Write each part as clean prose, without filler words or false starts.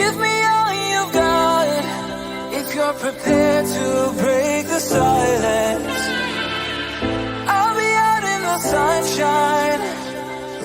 Give me all you've got if you're prepared to break the silence. I'll be out in the sunshine,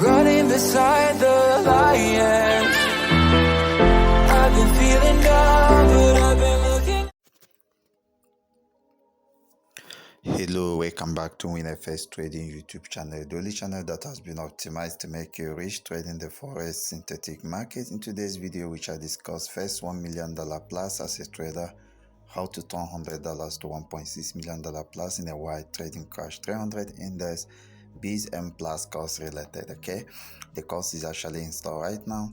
running beside the lions. I've been feeling down, but I've been looking. Hello, welcome back to WinFS Trading YouTube channel, the only channel that has been optimized to make you rich trading the Forex synthetic market. In today's video, we shall discuss first $1 million plus as a trader, how to turn $100 to $1.6 million plus in a wide trading crash 300 index, BIXM plus course related. Okay, the course is actually installed right now.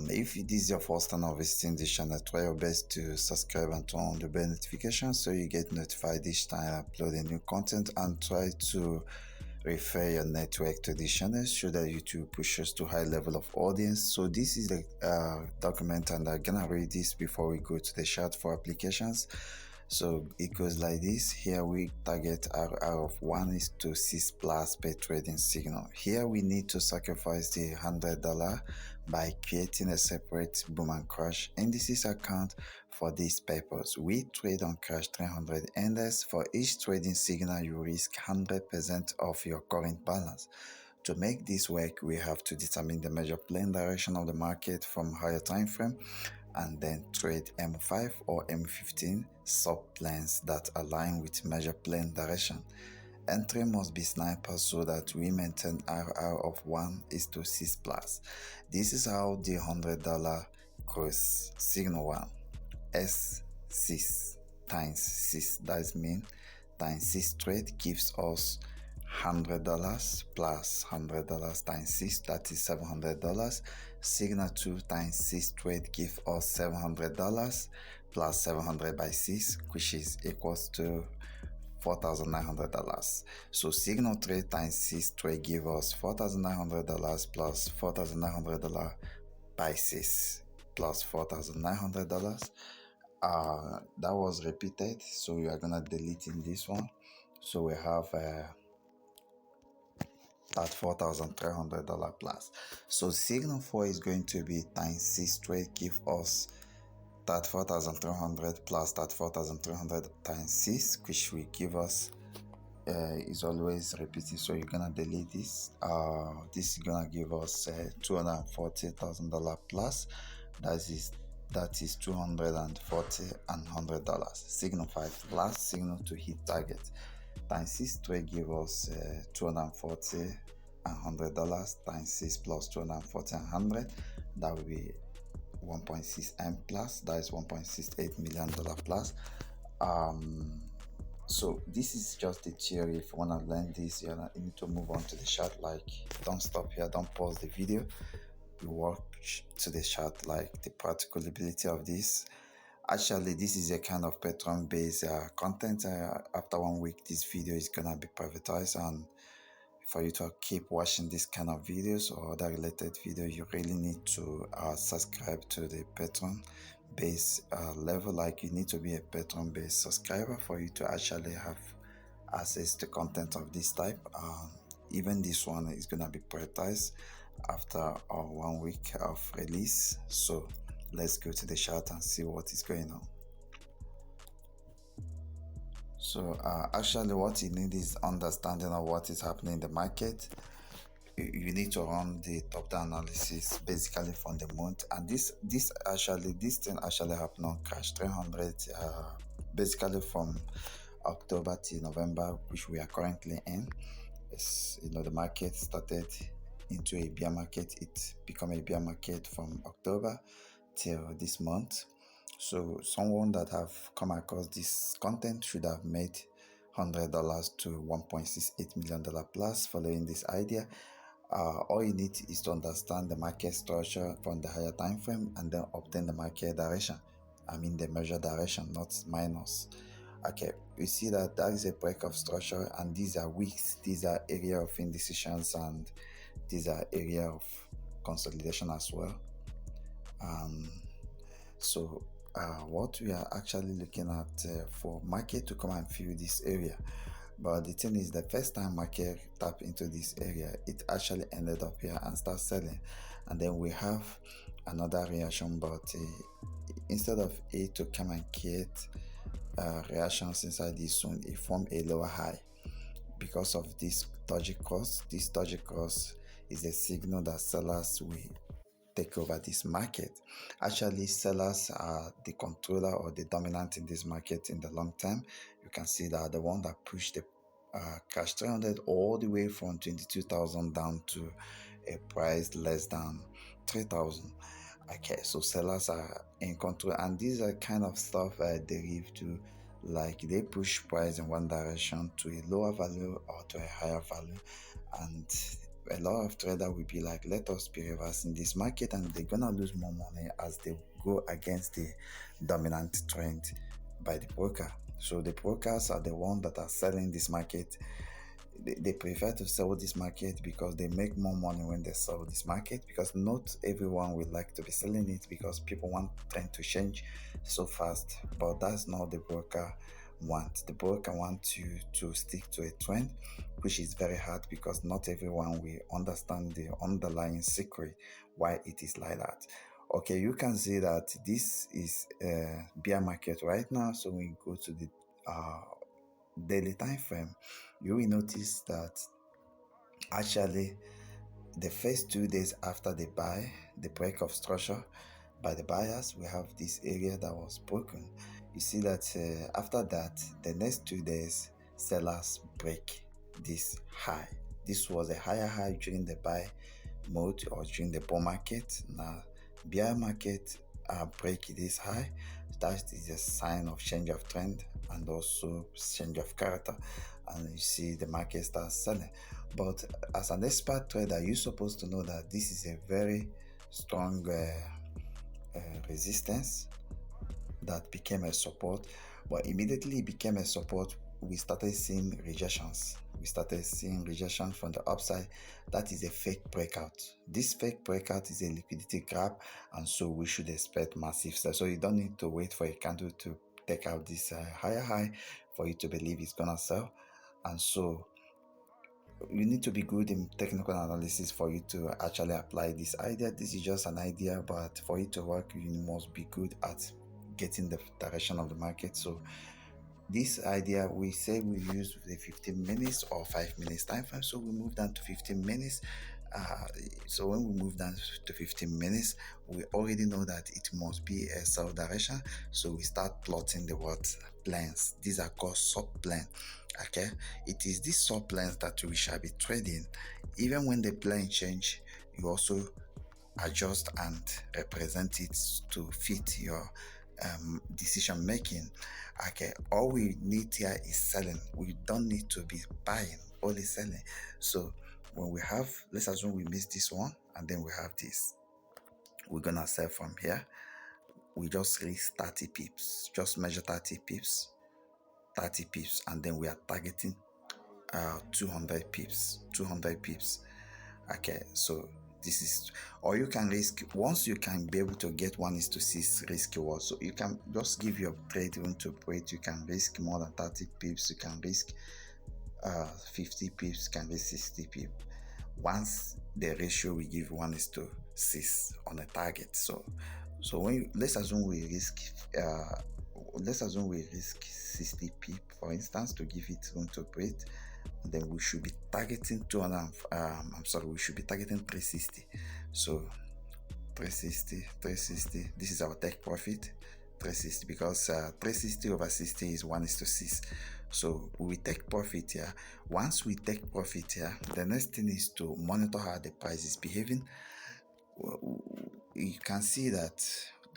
If this is your first time of visiting this channel, try your best to subscribe and turn on the bell notification so you get notified each time I upload a new content, and try to refer your network to this channel so that YouTube pushes to high level of audience. So this is the document, and I'm gonna read this before we go to the chart for applications. So it goes like this. Here we target RR of 1:6 plus per trading signal. Here we need to sacrifice the $100 by creating a separate boom and crash indices account for this purpose. We trade on crash 300 index. For each trading signal, you risk 100% of your current balance. To make this work, we have to determine the major plane direction of the market from higher time frame, and then trade M5 or M15 subplanes that align with major plane direction. Entry must be sniper so that we maintain RR of 1:6 plus. This is how the $100 goes. Signal 1, S6 times 6, that means times 6 trade gives us $100 plus $100 times 6, that is $700. Signal 2 times 6 trade give us $700 plus 700 by 6, which is equals to $4,900. So signal 3 times 6 trade give us $4,900 plus $4,900 by 6 plus $4,900. That was repeated, so we are gonna delete in this one. So we have that $4,300 plus. So signal 4 is going to be times 6 trade give us that 4,300 plus that 4,300 times 6, which will give us is always repeating, so you're gonna delete this. This is gonna give us $240,000 plus. That is $240 and $100. Signal 5 plus signal to hit target times 6 trade give us $240 and $100 times 6 plus 240 and 100. That will be 1.6 M plus, that is $1.68 million plus. So this is just the theory. If you want to learn this, you need to move on to the chart. Like, don't stop here, don't pause the video, you watch to the chart, like the practicability of this. Actually, this is a kind of Patreon based content. After 1 week, this video is gonna be privatized, and for you to keep watching this kind of videos or other related videos, you really need to subscribe to the Patreon base level. Like, you need to be a Patreon based subscriber for you to actually have access to content of this type. Even this one is gonna be privatized after 1 week of release. So let's go to the chart and see what is going on. So actually what you need is understanding of what is happening in the market. You need to run the top-down analysis basically from the month, and this thing actually happened on crash 300 basically from October to November, which we are currently in. It's, the market started into a bear market. It became a bear market from October till this month. So someone that have come across this content should have made $100 to $1.68 million plus following this idea. All you need is to understand the market structure from the higher time frame and then obtain the market direction. I mean the measure direction, not minus. Okay, we see that there is a break of structure, and these are wicks, these are area of indecisions, and these are area of consolidation as well. So what we are actually looking at for market to come and fill this area. But the thing is, the first time market tap into this area, it actually ended up here and start selling. And then we have another reaction, but instead of it to come and create reactions inside this zone, it formed a lower high. Because of this dodgy cross is a signal that sellers will take over this market. Actually, sellers are the controller or the dominant in this market in the long term. You can see that the one that pushed the cash 300 all the way from 22,000 down to a price less than 3,000. Okay, so sellers are in control, and these are kind of stuff derive to, like, they push price in one direction to a lower value or to a higher value, and a lot of traders will be like, let us be reversing this market, and they're gonna lose more money as they go against the dominant trend by the broker. So the brokers are the ones that are selling this market. They prefer to sell this market because they make more money when they sell this market, because not everyone will like to be selling it because people want trend to change so fast, but that's not the broker want. The broker wants you to stick to a trend, which is very hard because not everyone will understand the underlying secret why it is like that. Okay, you can see that this is a bear market right now. So we go to the daily time frame, you will notice that actually the first 2 days after the buy, the break of structure by the buyers, we have this area that was broken. You see that after that, the next 2 days, sellers break this high. This was a higher high during the buy mode or during the bull market. Now bear market break this high. That is a sign of change of trend and also change of character, and you see the market starts selling. But as an expert trader, you're supposed to know that this is a very strong resistance that became a support, but immediately it became a support, we started seeing rejections. We started seeing rejection from the upside. That is a fake breakout. This fake breakout is a liquidity grab, and so we should expect massive sell. So you don't need to wait for a candle to take out this higher high for you to believe it's gonna sell. And so you need to be good in technical analysis for you to actually apply this idea. This is just an idea, but for it to work, you must be good at getting the direction of the market. So this idea, we say we use the 15 minutes or 5 minutes time frame, so we move down to 15 minutes. So when we move down to 15 minutes, we already know that it must be a sell direction, so we start plotting the what planes. These are called subplanes. Okay, it is these subplanes that we shall be trading. Even when the plane change, you also adjust and represent it to fit your decision making. Okay, all we need here is selling. We don't need to be buying, only selling. So when we have, let's assume we miss this one and then we have this, we're gonna sell from here. We just risk 30 pips, just measure 30 pips, and then we are targeting 200 pips. Okay, so this is, or you can risk, once you can be able to get 1:6 risk reward, so you can just give your trade room to operate. You can risk more than 30 pips, you can risk 50 pips, you can risk 60 pips once the ratio we give 1:6 on a target. So when you, let's assume we risk 60 pip, for instance, to give it room to operate, then we should be targeting 200. We should be targeting 360. So 360. This is our take profit. 360, because 360 over 60 is 1:6. So we take profit here. Once we take profit here, the next thing is to monitor how the price is behaving. You can see that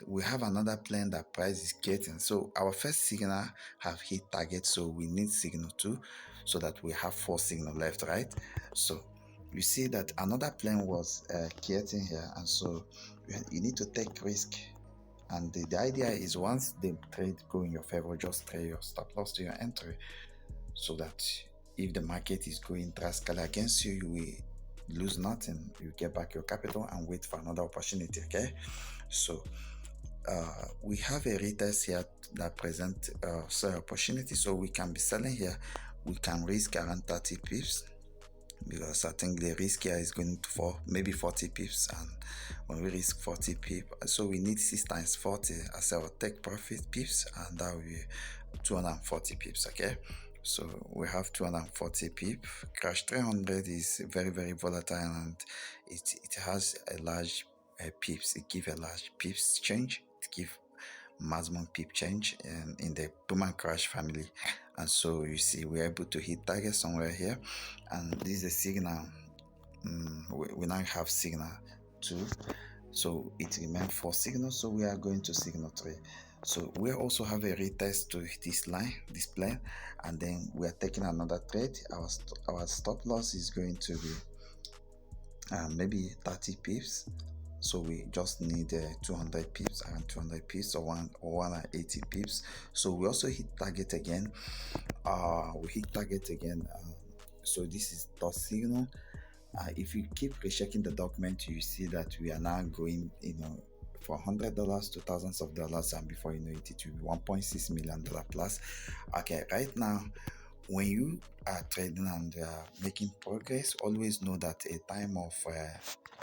we have another plane that price is getting. So our first signal have hit target, so we need signal 2, so that we have 4 signal left, right? So you see that another plane was getting here, and so you need to take risk. And the idea is, once the trade go in your favor, just trade your stop loss to your entry, so that if the market is going drastically against you, you will lose nothing. You get back your capital and wait for another opportunity. Okay, so we have a retest here that present sell opportunity, so we can be selling here. We can risk around 30 pips. because I think the risk here is going for maybe 40 pips, and when we risk 40 pips, so we need 6 times 40 as our take profit pips, and that will be 240 pips. Okay, so we have 240 pip. Crash 300 is very volatile, and it has a large pips. It gives a large pips change. It gives maximum pip change in the boom and crash family. And so you see we're able to hit target somewhere here, and this is a signal. We now have signal 2, so it remains 4 signals, so we are going to signal 3. So we also have a retest to this line, this plane, and then we are taking another trade. Our stop loss is going to be maybe 30 pips. So we just need 200 pips, around 200 pips, or 180 pips. So we also hit target again. So this is dot signal. If you keep rechecking the document, you see that we are now going, for $100 to thousands of dollars, and before you know it, it will be $1.6 million plus. Okay, right now, when you are trading and making progress, always know that a time of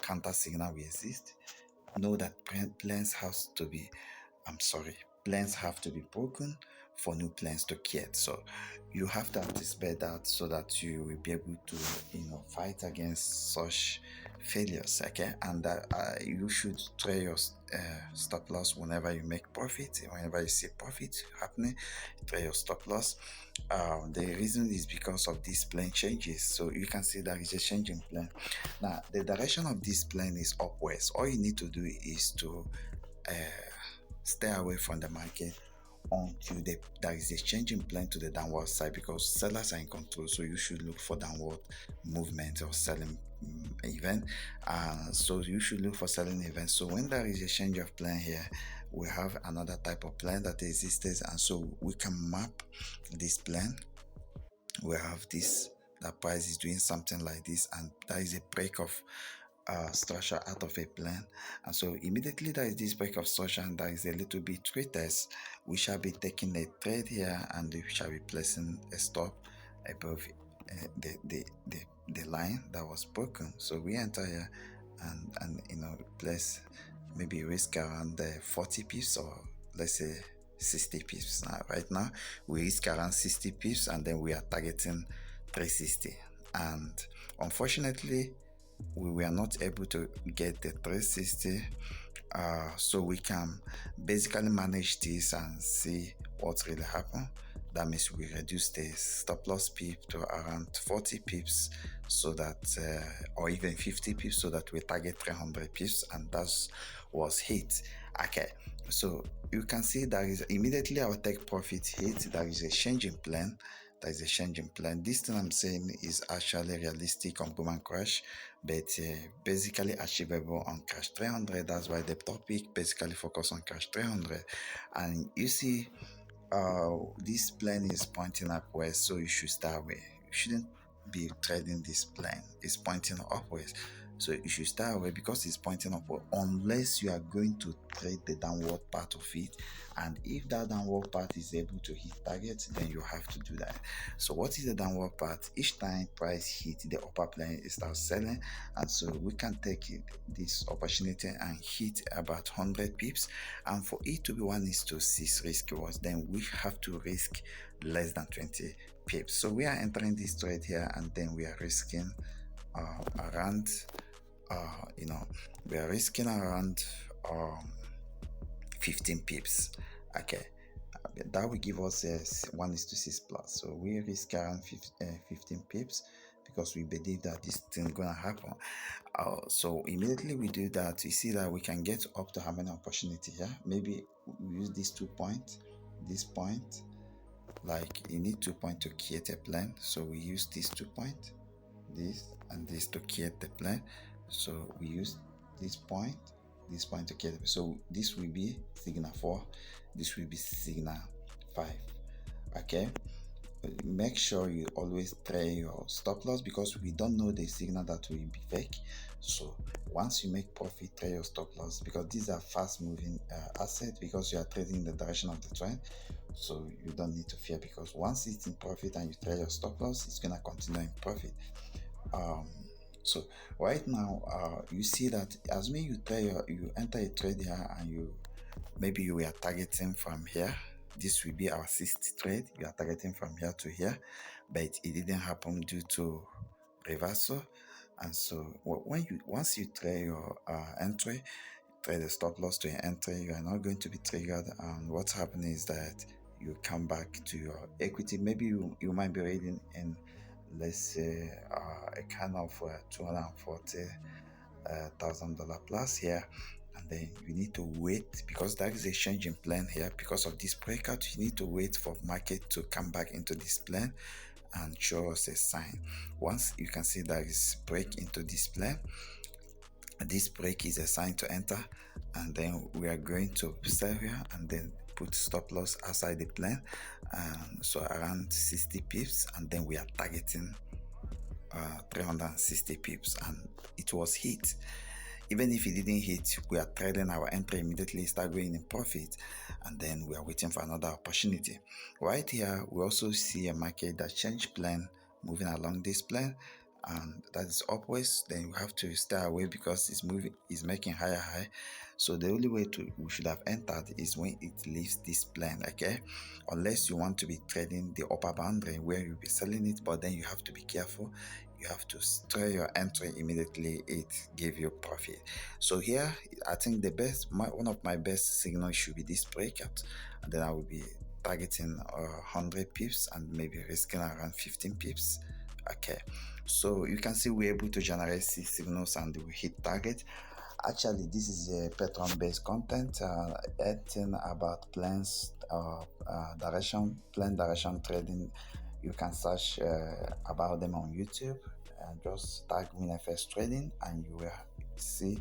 counter signal will exist. Know that plans have to be broken for new plans to create. So you have to anticipate that, so that you will be able to fight against such failures. Okay, and you should trade your stop loss whenever you make profit. Whenever you see profit happening, trade your stop loss. The reason is because of these plane changes. So you can see that it's a changing plane. Now the direction of this plane is upwards. All you need to do is to stay away from the market until there is a changing plane to the downward side, because sellers are in control. So you should look for downward movement or selling event. So you should look for selling events. So when there is a change of plane here, we have another type of plane that exists, and so we can map this plane. We have this, that price is doing something like this, and there is a break of structure out of a plan, and so immediately there is this break of structure and there is a little bit retest, we shall be taking a trade here, and we shall be placing a stop above the line that was broken. So we enter here and place maybe risk around 40 pips, or let's say 60 pips. Right now we risk around 60 pips, and then we are targeting 360, and unfortunately we were not able to get the 360. So we can basically manage this and see what really happened. That means we reduce the stop loss pip to around 40 pips, so that or even 50 pips, so that we target 300 pips, and that was hit. Okay, so you can see that is immediately our take profit hit. There is a change in plan. This thing I'm saying is actually realistic on boom and crash, but basically achievable on crash 300. That's why the topic basically focus on crash 300. And you see this plane is pointing upwards, so you should start away. You shouldn't be trading this plane. It's pointing upwards, so you should stay away because it's pointing upward, unless you are going to trade the downward part of it. And if that downward part is able to hit target, then you have to do that. So what is the downward part? Each time price hit the upper plane, it starts selling, and so we can take this opportunity and hit about 100 pips. And for it to be 1:6 risk rewards, then we have to risk less than 20 pips. So we are entering this trade here, and then we are risking around we are risking around 15 pips. Okay, that will give us a 1:6 plus. So we risk around 15 pips, because we believe that this thing gonna happen. So immediately we do that, we see that we can get up to how many opportunity here. Maybe we use these 2 points, this point, like you need 2 points to create a plan. So we use these 2 points, this and this, to create the plan. So we use this point to create. So this will be signal 4, this will be signal 5. Okay, make sure you always trade your stop loss, because we don't know the signal that will be fake. So once you make profit, trade your stop loss, because these are fast moving assets, because you are trading in the direction of the trend. So you don't need to fear, because once it's in profit and you trade your stop loss, it's gonna continue in profit. Um, so right now, you see that as me you enter a trade here, and maybe you were targeting from here. This will be our sixth trade. You are targeting from here to here, but it didn't happen due to reversal. And so when you once you trade your entry, trade the stop loss to your entry, you are not going to be triggered. And what's happening is that you come back to your equity. Maybe you might be reading in, let's say, a kind of $240,000 plus here, and then you need to wait because there is a change in plan here. Because of this breakout, you need to wait for market to come back into this plan and show us a sign. Once you can see there is break into this plan, this break is a sign to enter, and then we are going to sell here and then put stop loss outside the plan, so around 60 pips, and then we are targeting 360 pips, and it was hit. Even if it didn't hit, we are trading our entry immediately, start going in profit, and then we are waiting for another opportunity. Right here, we also see a market that changed plan, moving along this plan, and that is upwards. Then you have to stay away because it's making higher high. So the only way we should have entered is when it leaves this plan, okay? Unless you want to be trading the upper boundary where you'll be selling it, but then you have to be careful. You have to trade your entry immediately it give you profit. So here I think one of my best signals should be this breakout, and then I will be targeting 100 pips and maybe risking around 15 pips. Okay, so you can see we're able to generate 6 signals and we hit target. Actually, this is a pattern based content, anything about plans, plan direction trading. You can search about them on YouTube and just tag WinFS Trading, and you will see.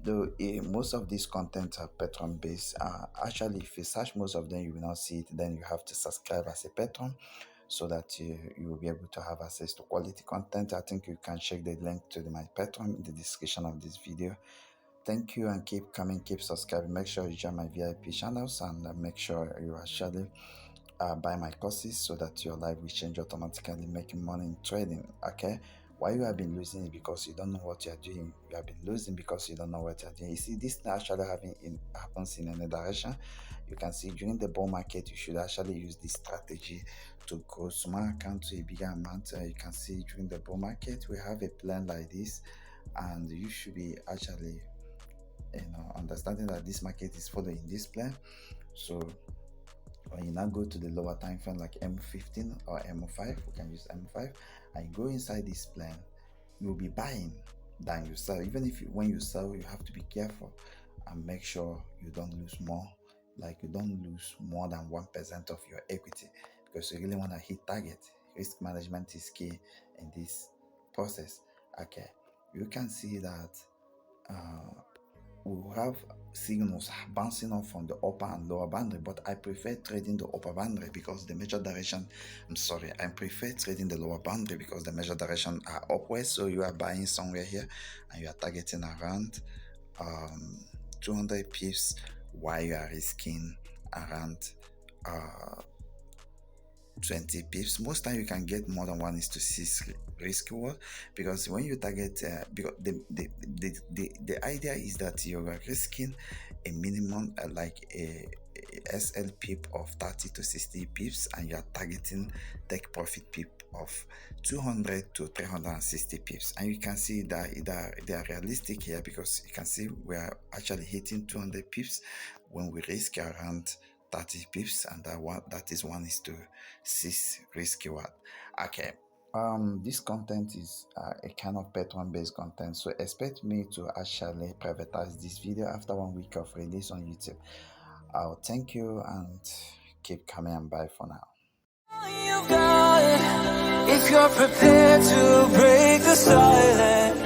Though most of these content are patron based, actually, if you search most of them, you will not see it. Then you have to subscribe as a patron so that you will be able to have access to quality content. I think you can check the link to my patron in the description of this video. Thank you, and keep coming, keep subscribing. Make sure you join my VIP channels, and make sure you actually buy my courses so that your life will change automatically, making money in trading. Okay, why you have been losing is because you don't know what you are doing. You have been losing because you don't know what you are doing. You see, this actually happens in any direction. You can see during the bull market, you should actually use this strategy to grow small account to a bigger amount. You can see during the bull market, we have a plan like this, and you should be actually understanding that this market is following this plan. So when you now go to the lower time frame like M15 or M5, we can use M5, and you go inside this plan, you'll be buying than you sell. Even if when you sell, you have to be careful and make sure you don't lose more, like you don't lose more than 1% of your equity, because you really want to hit target. Risk management is key in this process. Okay, you can see that we will have signals bouncing off from the upper and lower boundary, but I prefer trading the upper boundary because the major direction, I prefer trading the lower boundary because the major direction are upwards. So you are buying somewhere here and you are targeting around 200 pips while you are risking around 20 pips. Most time you can get more than 1:6 risk reward, because when you target because the idea is that you are risking a minimum like a SL pip of 30 to 60 pips, and you are targeting take profit pip of 200 to 360 pips. And you can see that they are realistic here, because you can see we are actually hitting 200 pips when we risk around 30 pips, and that is 1:6 risk reward. Okay, this content is a kind of patron based content, so expect me to actually privatize this video after 1 week of release on YouTube. I'll thank you and keep coming, and bye for now. You've got, if you're prepared to break the silence,